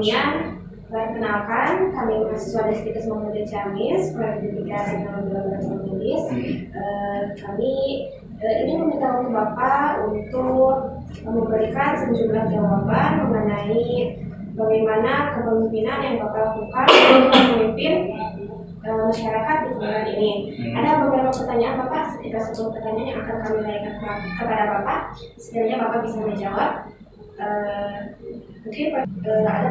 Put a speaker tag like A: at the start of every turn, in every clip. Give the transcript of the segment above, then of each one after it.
A: Sebelumnya, perkenalkan, kami mahasiswa Deskritis Muhammadiyah Ciamis, Pendidikan Teknologi Laboratorium Medis. Kami ingin meminta waktu Bapak untuk memberikan sejumlah jawaban mengenai bagaimana kepemimpinan yang Bapak lakukan untuk memimpin masyarakat di Kelurahan ini. Ada beberapa pertanyaan Bapak, sekitar 10 pertanyaan yang akan kami tanyakan kepada Bapak. Sekiranya Bapak bisa menjawab. Mungkin ada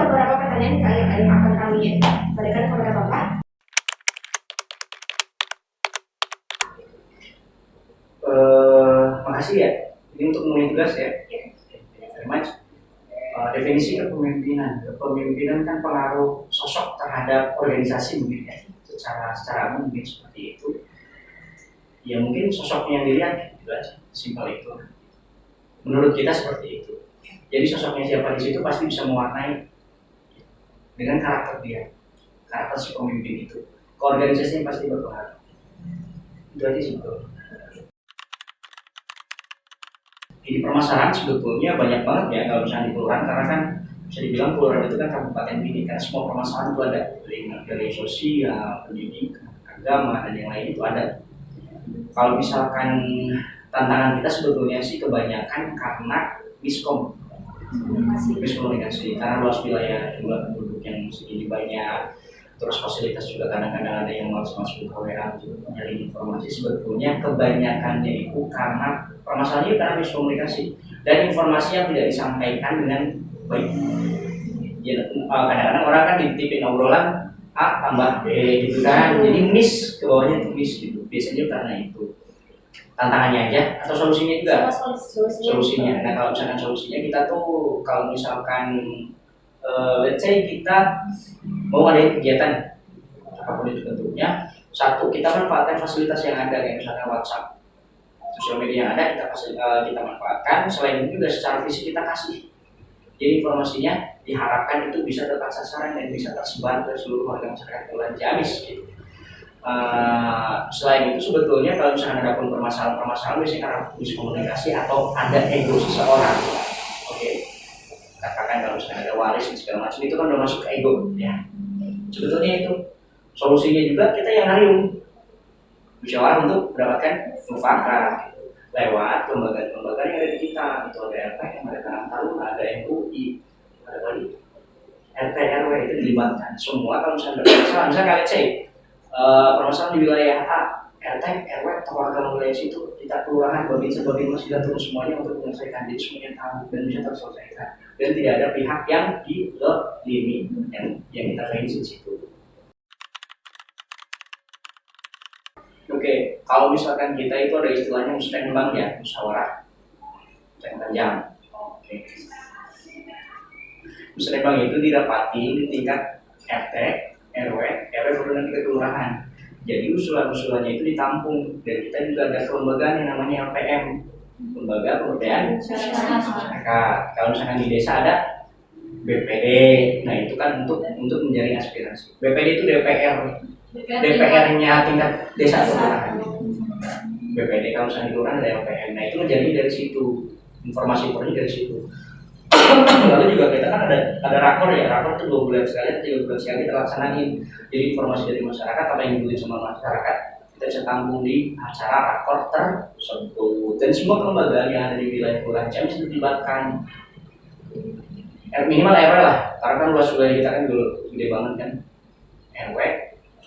A: beberapa pertanyaan yang akan kami berikan kepada Bapak.
B: Makasih ya. Ini untuk mulai tugas ya. Very much. Definisi kepemimpinan. Kepemimpinan kan pengaruh sosok terhadap organisasi mungkin ya. Secara umum mungkin seperti itu. Ya mungkin sosoknya yang dilihat gitu aja. Simpel itu. Menurut kita seperti itu. Jadi sosoknya siapa di situ pasti bisa mewarnai dengan karakter dia, karakter si pemimpin itu. Ke organisasinya pasti berpengaruh. Itu aja sih betul. Di permasalahan sebetulnya banyak banget ya kalau misalnya di kelurahan, karena kan bisa dibilang kelurahan itu kan kabupaten ini kan semua permasalahan itu ada dari sosial, pendidikan, agama dan yang lain itu ada. Kalau misalkan tantangan kita sebetulnya sih kebanyakan karena miskomunikasi karena luas wilayah, jumlah penduduk yang segini banyak, terus fasilitas juga kadang-kadang ada yang malas masuk ke WA nyari informasi. Sebetulnya kebanyakannya itu karena permasalahannya karena miskomunikasi dan informasi yang tidak disampaikan dengan baik. Ya, kadang-kadang orang kan dititipin obrolan A tambah B gitu kan, jadi miss ke bawahnya itu miss gitu. Biasanya karena itu. Tantangannya aja atau solusinya juga? Solusinya. Nah kalau misalkan solusinya kita tuh kalau misalkan let's say kita mau ngadain kegiatan apapun itu bentuknya, satu kita manfaatkan fasilitas yang ada kayak misalnya WhatsApp, sosial media yang ada kita manfaatkan. Selain itu juga secara fisik kita kasih. Jadi informasinya diharapkan itu bisa tepat sasaran dan bisa tersebar ke seluruh warga masyarakat Kelurahan Ciamis gitu. Selain itu sebetulnya kalau misalnya ada pun permasalahan biasanya karena miskomunikasi atau ada ego seseorang. Oke. Katakan kalau misalnya ada waris dan segala macam itu kan udah masuk ke ego ya. Sebetulnya itu solusinya juga kita yang ngayung musyawarah untuk mendapatkan mufakat lewat lembaga-lembaga yang ada di kita. Itu ada LPM, ada Karang Taruna, ada MUI, ada tadi RT RW itu dilibatkan semua. Kalau misalnya ada masalah, misalnya kalian cek permasalahan di wilayah A, RT, RW, tokoh agama wilayah situ, kita kelurahan, babin masih datang semuanya untuk menyelesaikan. Jadi semuanya tahu dan bisa terselesaikan. Dan tidak ada pihak yang dilimi yang kita lain di situ. Oke, kalau misalkan kita itu ada istilahnya musrenbang ya, musyawarah panjang. Oke. Musrenbang itu didapati di tingkat RT, RW baru nanti ke kelurahan. Jadi usulan-usulannya itu ditampung dan kita juga ada kelembagaan yang namanya LPM, Lembaga Pemberdayaan Masyarakat. Kalau misalkan di desa ada BPD, nah itu kan untuk menjaring aspirasi. BPD itu DPR-nya tingkat desa atau kelurahan. BPD kalau misalnya di kelurahan ada LPM, nah itu menjadi dari situ, informasi dari situ. Lalu juga kita kan ada rakor ya, rakor itu 2 bulan sekali, 3 bulan sekali kita laksanain. Jadi informasi dari masyarakat apa yang dibutuhkan sama masyarakat kita bisa tampung di acara rakor tersebut. Dan semua kelembagaan yang ada di wilayah Kelurahan Ciamis dilibatkan. Minimal RW lah, karena kan luas wilayah kita kan dulu gede banget kan. RW,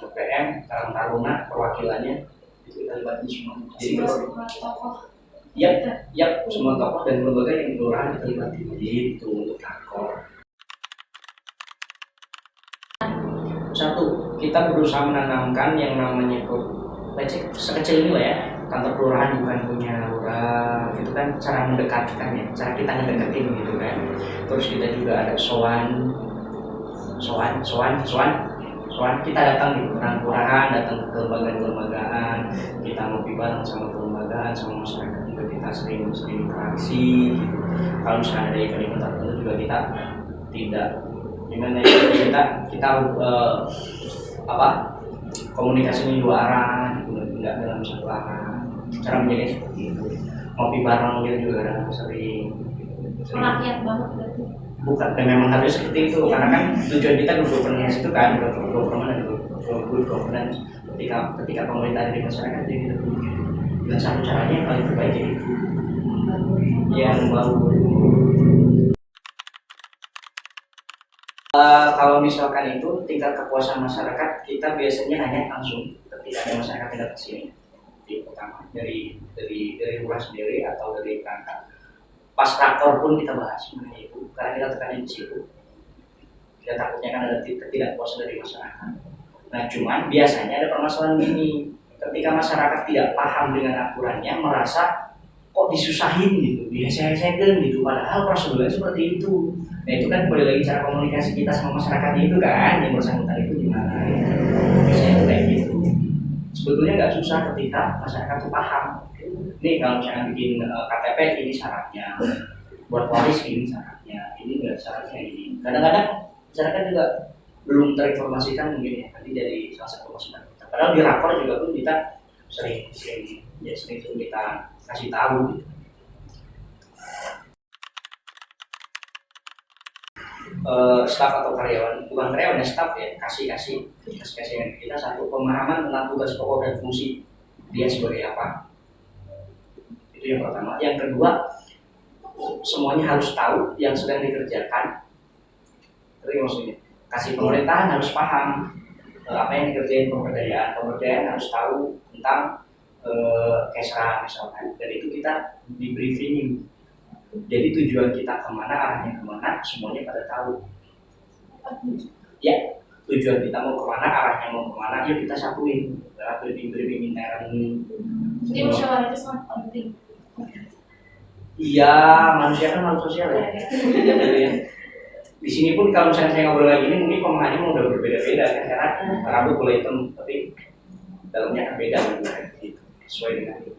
B: LPM, Karang Taruna, perwakilannya itu kita libatin semua. Jadi Yap, semua tokoh dan lembaga yang kelurahan terlibat itu untuk rakor. Satu, kita berusaha menanamkan yang namanya sekecil ini lah ya, kantor kelurahan bukan punya lurah, gitu kan, cara mendekatkan ya, cara kita ngedeketin gitu kan. Terus kita juga ada sowan, kita datang di kelurahan, datang ke kelembagaan, kita ngopi bareng sama kelembagaan, sama masyarakat juga kita sering interaksi. Kalau misalnya ada event tertentu juga kita tidak gimana ya, kita komunikasinya dua arah, tidak dalam satu arah. Cara menjaga seperti itu. Ngopi bareng dia juga kadang sering
A: rakyat banget berarti.
B: Bukan, dan memang harus seperti itu karena kan tujuan kita good governance itu kan good governance ketika pemerintah dari masyarakat jadi lebih dan satu caranya yang paling terbaik jadi itu yang baru. Kalau misalkan itu tingkat kepuasan masyarakat kita biasanya hanya langsung ketika ada masyarakat yang datang sini di pertama dari luar sendiri atau dari perangkat pas rakor pun kita bahas mengenai itu karena kita tekannya di situ. Kita takutnya kan ada ketidakpuasan dari masyarakat. Nah cuman biasanya ada permasalahan ini ketika masyarakat tidak paham dengan aturannya merasa kok disusahin gitu, dihese-hesekan gitu, padahal prosedurnya seperti itu. Nah itu kan kembali lagi cara komunikasi kita sama masyarakat itu kan yang bersangkutan itu gimana ya. Biasanya itu kayak gitu. Sebetulnya nggak susah ketika masyarakat itu paham. Nih kalau misalnya bikin KTP ini syaratnya, buat waris ini syaratnya, ini enggak syaratnya ini. Kadang-kadang masyarakat juga belum terinformasikan mungkin ya nanti dari salah satu masukan kita. Padahal di rapor juga pun kita sering kita kasih tahu. Gitu. Staf atau karyawan, bukan karyawan ya staf ya, kasih kita satu pemahaman tentang tugas pokok dan fungsi dia sebagai apa. Itu yang pertama. Yang kedua, semuanya harus tahu yang sedang dikerjakan. Jadi maksudnya, kasih pemerintahan harus paham apa yang dikerjain pemberdayaan harus tahu tentang kesra misalkan. Dan itu kita di briefing. Jadi tujuan kita kemana, arahnya kemana, semuanya pada tahu. Ya, tujuan kita mau kemana, arahnya mau kemana, yuk kita satuin. Dalam briefing intern.
C: Jadi musyawarah itu sangat penting.
B: Iya, manusia kan makhluk sosial ya. Di sini pun kalau misalnya saya ngobrol lagi ini mungkin pemahamannya udah berbeda-beda kan karena rambut boleh hitam tapi dalamnya kan beda gitu. Sesuai dengan itu.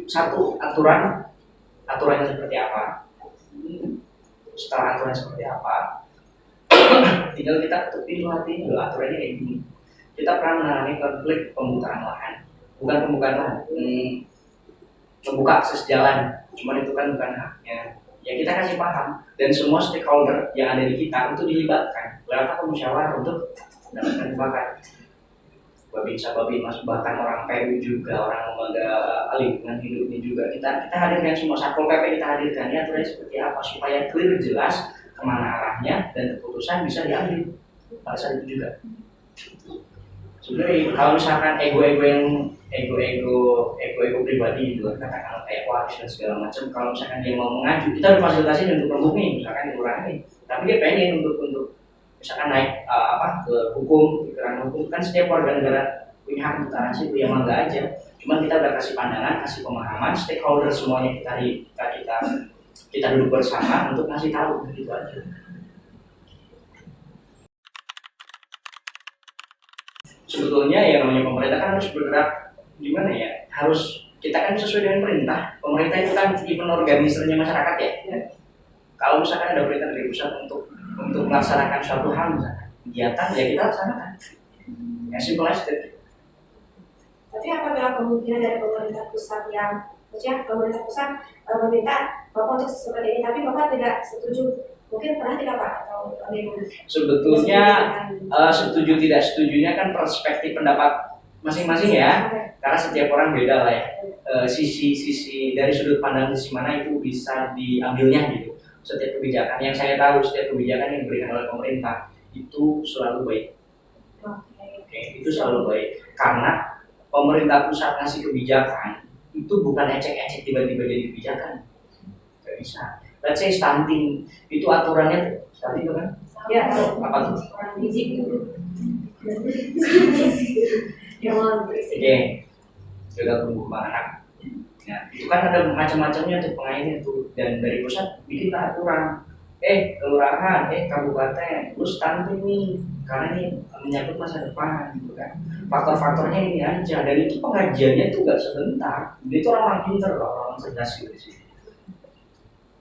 B: Satu aturannya seperti apa? Setelah aturan seperti apa? Tinggal kita ketuk hati aturannya kayak gini. Kita pernah mengalami konflik pemutaran lahan. Bukan pembukaan lahan, membuka akses jalan, cuman itu kan bukan haknya. Ya kita kasih paham dan semua stakeholder yang ada di kita untuk dilibatkan lewat apa musyawarah untuk mendapatkan kebijakan. Babin masuk bahkan orang PU juga, orang lembaga lingkungan hidup ini juga kita hadirkan semua satpol PP kita hadirkan ya aturannya seperti apa supaya clear jelas kemana arahnya dan keputusan bisa diambil pada saat itu juga. Sebenarnya kalau misalkan ego pribadi gitu katakanlah kayak waris dan segala macam, kalau misalkan dia mau mengaju kita berfasilitasi untuk untuk nih misalkan dikurangi, tapi dia pengen untuk misalkan naik ke hukum, ke ranah hukum kan setiap warga negara punya hak untuk arasi itu ya mangga aja. Cuman kita udah kasih pandangan, kasih pemahaman, stakeholder semuanya kita duduk bersama untuk ngasih tahu gitu aja. Sebetulnya ya namanya pemerintah kan harus bergerak gimana ya, harus kita kan sesuai dengan perintah. Pemerintah itu kan event organisernya masyarakat ya. Kalau misalkan ada perintah dari pusat untuk melaksanakan suatu hal misalkan kegiatan ya kita laksanakan. Ya simple as that.
A: Tapi apabila kemungkinan dari pemerintah pusat yang maksudnya pemerintah pusat meminta Bapak untuk seperti ini, tapi Bapak tidak setuju, mungkin pernah tidak Pak atau bagaimana?
B: Sebetulnya setuju tidak setujunya kan perspektif pendapat masing-masing ya, karena setiap orang beda lah ya. Sisi dari sudut pandang sisi mana itu bisa diambilnya gitu. Setiap kebijakan yang saya tahu, setiap kebijakan yang diberikan oleh pemerintah itu selalu baik. Oke, itu selalu baik karena pemerintah pusat ngasih kebijakan itu bukan ecek-ecek tiba-tiba jadi kebijakan, nggak bisa. Let's say stunting itu aturannya stunting itu kan?
A: Ya,
B: apa tuh?
A: orang biji itu. Ya
B: Oke, sudah tumbuh kembang anak. Ya, itu kan ada macam-macamnya tuh pengainnya tuh dan dari pusat bikin aturan. Kelurahan, kabupaten, lu stunting nih karena ini menyangkut masa depan gitu kan. Faktor-faktornya ini aja dan itu pengajiannya tuh gak sebentar. Dia itu orang pinter loh, orang cerdas gitu sih.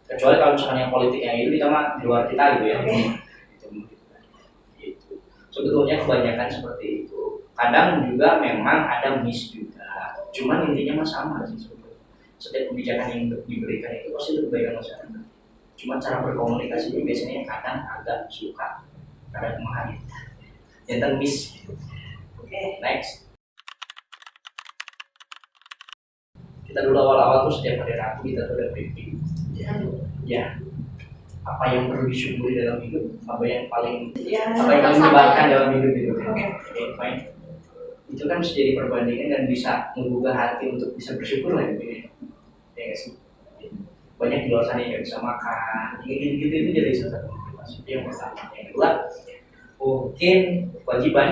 B: Kecuali kalau misalnya politik yang itu kita mah di luar kita gitu ya. Gitu. Sebetulnya kebanyakan seperti itu. Kadang juga memang ada miss juga. Cuman intinya mah sama sih sebetulnya. setiap kebijakan yang diberikan itu pasti untuk kebaikan masyarakat. Cuma cara berkomunikasinya biasanya kadang agak suka, kadang memahami, jangan miss. Next, kita dulu awal-awal tuh setiap hari Rabu kita tuh ada briefing. Ya, apa yang perlu disyukuri dalam hidup, apa yang paling menyenangkan dalam hidup itu. Fine. Itu kan bisa jadi perbandingan dan bisa menggugah hati untuk bisa bersyukur lah gitu ya. Ya nggak sih? Banyak di luar sana yang nggak bisa makan, gitu-gitu itu jadi salah satu motivasi. Itu yang pertama. Yang kedua, mungkin kewajiban.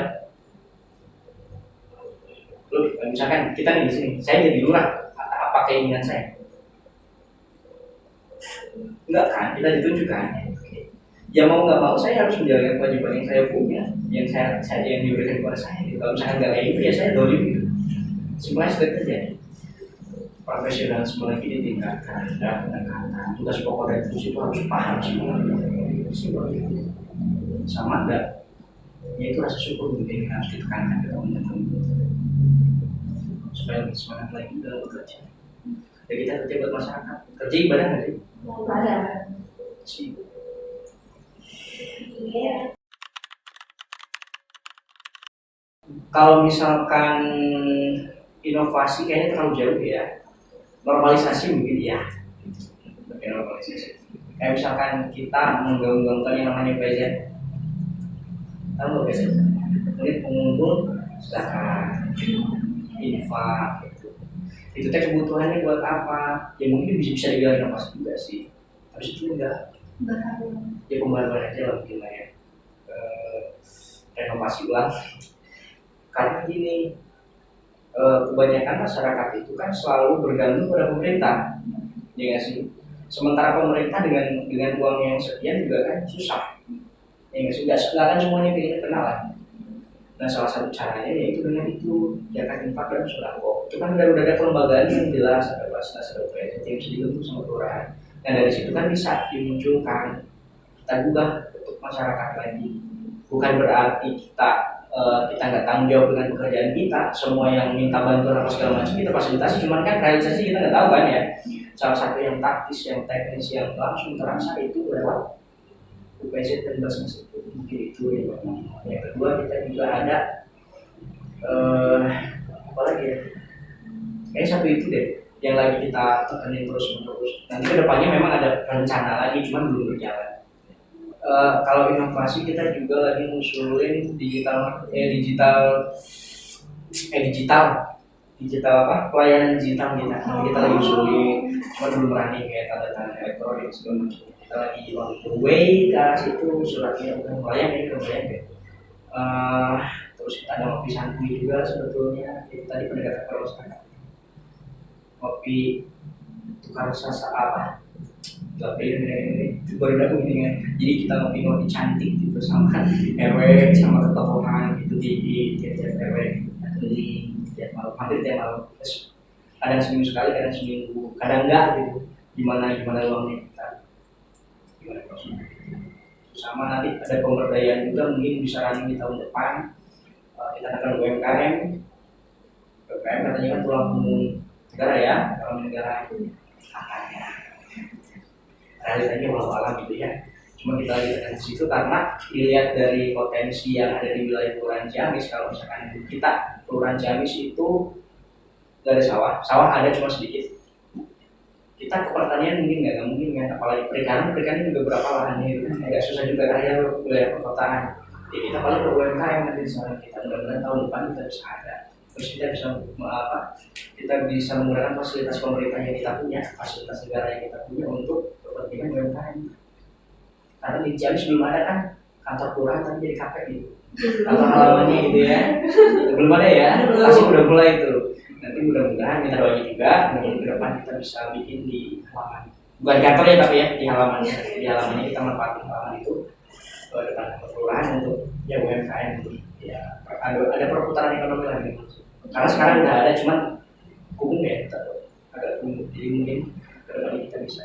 B: Lu misalkan kita nih di sini, saya jadi lurah, apa keinginan saya? Enggak kan, kita ditunjukkan. Ya mau nggak mau saya harus menjalankan kewajiban yang saya punya, yang yang diberikan kepada saya. Kalau misalkan nggak kayak gitu ya saya dolim gitu. Semuanya sudah terjadi. Profesionalisme lagi ditingkatkan dan pendekatan. Tugas pokok dan tugas itu harus paham semua. Sama enggak? Yaitu rasa syukur mungkin yang harus ditekankan ke teman-teman supaya lebih semangat lagi dalam bekerja. Ya kita kerja buat masyarakat. Kerja ibadah nggak sih?
A: Ibadah.
B: Sih.
A: Iya.
B: Kalau misalkan inovasi kayaknya terlalu jauh ya. Normalisasi mungkin ya. Normalisasi. Kayak misalkan kita menggaung-gaungkan yang namanya PZ. Tahu nggak PZ? Mungkin pengumpul zakat, infak, gitu. Itu teh kebutuhannya buat apa? Ya mungkin bisa dibilang inovasi juga sih. Habis itu enggak. Ya pembaruan aja lah mungkin lah ya. Renovasi ulang. Karena gini, kebanyakan masyarakat itu kan selalu bergantung pada pemerintah, ya nggak sih? Sementara pemerintah dengan uang yang sekian juga kan susah, ya nggak sih? Nggak kan semuanya kayaknya kenalan. Nah salah satu caranya yaitu dengan itu, zakat infak dan sodako. Itu kan udah ada kelembagaan yang jelas, ada basnas, ada PST yang bisa dibentuk sama kelurahan. Dan dari situ kan bisa dimunculkan kita gubah untuk masyarakat lagi. Bukan berarti kita nggak tanggung jawab dengan pekerjaan kita, semua yang minta bantuan apa segala macam kita fasilitasi, cuman kan realisasi kita nggak tahu kan ya. Salah satu yang taktis, yang teknis, yang langsung terasa itu lewat UPZ dan basnas itu. Mungkin itu ya. Yang kedua kita juga ada apa lagi ya? Kayaknya satu itu deh yang lagi kita tekanin terus menerus. Nanti kedepannya memang ada rencana lagi, cuman belum berjalan. Kalau inovasi kita juga lagi ngusulin digital apa pelayanan digital kita. Kita lagi usulin, cuma belum berani kayak tanda elektronik segala macam. Kita lagi on the way ke arah situ, suratnya udah melayang ya. Terus kita ada ngopi santuy juga sebetulnya. Itu tadi pendekatan masyarakat. Ngopi tukar rasa apa? Ini baru aku ini kan. Jadi kita ngopi cantik gitu sama RW sama ketokohan gitu di tiap RW di tiap malam, hampir tiap malam. Kadang seminggu sekali, kadang seminggu, kadang enggak gitu. Gimana uangnya kita, gimana prosesnya. Sama nanti ada pemberdayaan juga mungkin bisa running di tahun depan. Kita akan UMKM katanya kan tulang punggung negara ya, kalau negara katanya. Realitanya walau alam gitu ya. Cuma kita lihat di situ karena dilihat dari potensi yang ada di wilayah Kelurahan Ciamis. Kalau misalkan kita Kelurahan Ciamis itu nggak ada sawah ada cuma sedikit. Kita ke pertanian mungkin nggak mungkin kan, apalagi perikanan juga berapa lahannya itu kan agak susah juga kayak wilayah perkotaan. Jadi kita paling ke UMKM nanti di sana. Kita mudah-mudahan tahun depan kita bisa ada. Terus kita bisa menggunakan fasilitas pemerintah yang kita punya, fasilitas negara yang kita punya untuk kepentingan UMKM. Karena di Ciamis belum ada kan kantor kelurahan tapi jadi KPI gitu. Kantor halamannya gitu ya. Belum ada ya, pasti udah mulai itu. Nanti mudah-mudahan kita doain juga, mungkin ke depan kita bisa bikin di halaman. Bukan kantor ya tapi ya di halamannya. Di halamannya kita manfaatin halaman itu depan kantor kelurahan untuk ya UMKM ya ada perputaran ekonomi lagi. Karena sekarang udah ada cuman kumum ya, agak kumum. Jadi mungkin ke depan kita bisa.